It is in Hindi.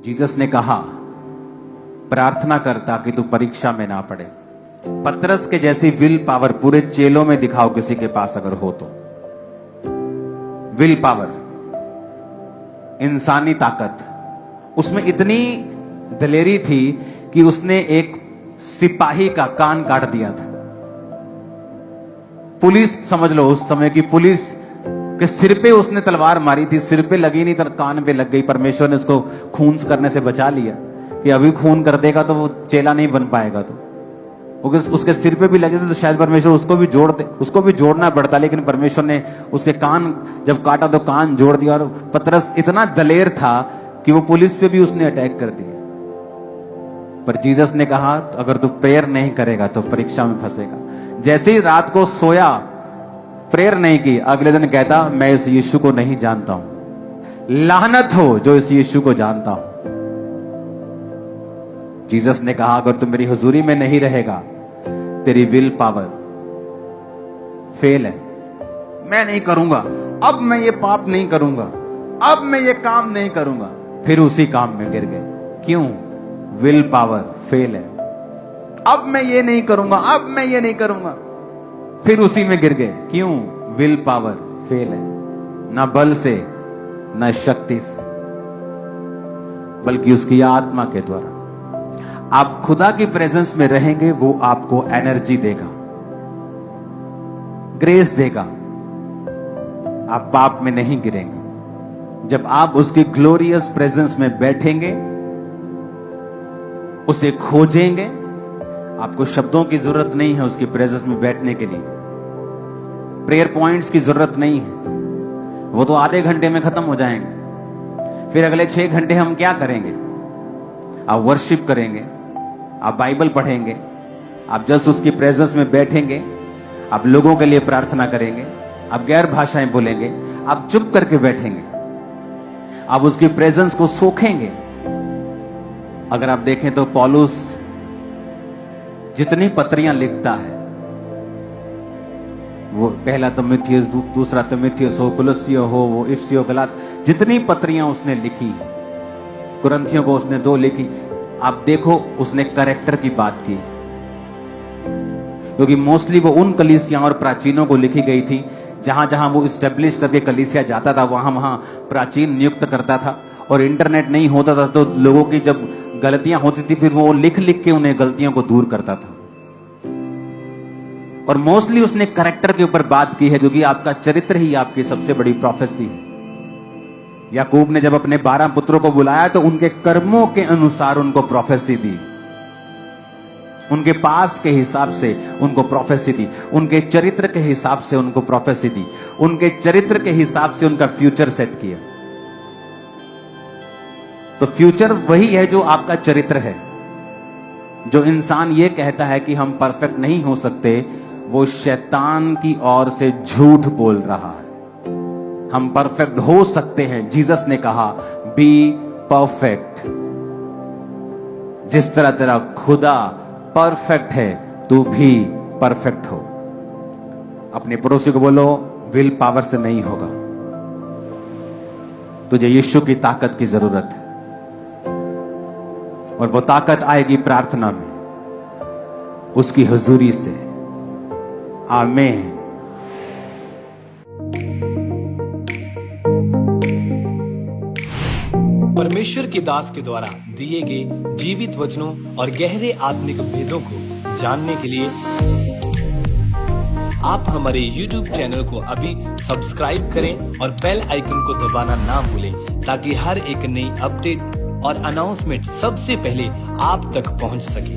जीसस ने कहा, प्रार्थना कर ताकि तू परीक्षा में ना पड़े। पतरस के जैसी विल पावर पूरे चेलों में दिखाओ किसी के पास अगर हो तो। विल पावर, इंसानी ताकत, उसमें इतनी दलेरी थी कि उसने एक सिपाही का कान काट दिया था। पुलिस समझ लो, उस समय की पुलिस के सिर पे उसने तलवार मारी थी, सिर पे लगी नहीं तो कान पे लग गई। परमेश्वर ने उसको खून करने से बचा लिया कि अभी खून कर देगा तो वो चेला नहीं बन पाएगा। तो उसके सिर पे भी लगे थे तो शायद परमेश्वर उसको भी जोड़ना पड़ता, लेकिन परमेश्वर ने उसके कान जब काटा तो कान जोड़ दिया। और पतरस इतना दलेर था कि वो पुलिस पे भी उसने अटैक कर दिया। पर जीसस ने कहा, अगर तू प्रेयर नहीं करेगा तो परीक्षा में फंसेगा। जैसे ही रात को सोया, प्रेयर नहीं की, अगले दिन कहता, मैं इस यीशु को नहीं जानता हूं। लानत हो जो इस यीशु को जानता हूं। जीसस ने कहा, अगर तू मेरी हुजूरी में नहीं रहेगा, तेरी विल पावर फेल है। मैं नहीं करूंगा, अब मैं ये पाप नहीं करूंगा, अब मैं ये काम नहीं करूंगा। फिर उसी काम में गिर गए। क्यों? विल पावर फेल है। अब मैं ये नहीं करूंगा, अब मैं ये नहीं करूंगा, फिर उसी में गिर गए। क्यों? विल पावर फेल है। ना बल से, ना शक्ति से, बल्कि उसकी आत्मा के द्वारा। आप खुदा की प्रेजेंस में रहेंगे, वो आपको एनर्जी देगा, ग्रेस देगा। आप पाप में नहीं गिरेंगे। जब आप उसकी ग्लोरियस प्रेजेंस में बैठेंगे, उसे खोजेंगे, आपको शब्दों की जरूरत नहीं है उसकी प्रेजेंस में बैठने के लिए। प्रेयर पॉइंट्स की जरूरत नहीं है, वो तो आधे घंटे में खत्म हो जाएंगे। फिर अगले 6 घंटे हम क्या करेंगे? आप वर्शिप करेंगे, आप बाइबल पढ़ेंगे, आप जस्ट उसकी प्रेजेंस में बैठेंगे, आप लोगों के लिए प्रार्थना करेंगे, आप गैर भाषाएं बोलेंगे, आप चुप करके बैठेंगे, आप उसकी प्रेजेंस को सोखेंगे। अगर आप देखें तो पौलुस जितनी पत्रियां लिखता है, वो पहला तिमुथियुस, दूसरा तिमुथियुस हो, कुलुस्सियों हो, वो इफिसियों, गलात, जितनी पत्रियां उसने लिखी है, कुरिन्थियों को उसने 2 लिखी। आप देखो, उसने कैरेक्टर की बात की, क्योंकि मोस्टली वो उन कलीसियां और प्राचीनों को लिखी गई थी जहां जहां वो इस्टेब्लिश करके कलीसिया जाता था, वहां वहां प्राचीन नियुक्त करता था। और इंटरनेट नहीं होता था तो लोगों की जब गलतियां होती थी, फिर वो लिख लिख के उन्हें गलतियों को दूर करता था। और मोस्टली उसने कैरेक्टर के ऊपर बात की है, क्योंकि आपका चरित्र ही आपकी सबसे बड़ी प्रोफेसी है। याकूब ने जब अपने 12 पुत्रों को बुलाया तो उनके कर्मों के अनुसार उनको प्रोफेसी दी, उनके पास्ट के हिसाब से उनको प्रोफेसी दी, उनके चरित्र के हिसाब से उनको प्रोफेसी दी, उनके चरित्र के हिसाब से उनका फ्यूचर सेट किया। तो फ्यूचर वही है जो आपका चरित्र है। जो इंसान ये कहता है कि हम परफेक्ट नहीं हो सकते, वो शैतान की ओर से झूठ बोल रहा है। हम परफेक्ट हो सकते हैं। जीसस ने कहा, बी परफेक्ट। जिस तरह तेरा खुदा परफेक्ट है, तू भी परफेक्ट हो। अपने पड़ोसी को बोलो, विल पावर से नहीं होगा, तुझे यीशु की ताकत की जरूरत है। और वो ताकत आएगी प्रार्थना में, उसकी हुजूरी से। आमीन। परमेश्वर के दास के द्वारा दिए गए जीवित वचनों और गहरे आत्मिक भेदों को जानने के लिए आप हमारे YouTube चैनल को अभी सब्सक्राइब करें और बेल आइकन को दबाना ना भूलें, ताकि हर एक नई अपडेट और अनाउंसमेंट सबसे पहले आप तक पहुंच सके।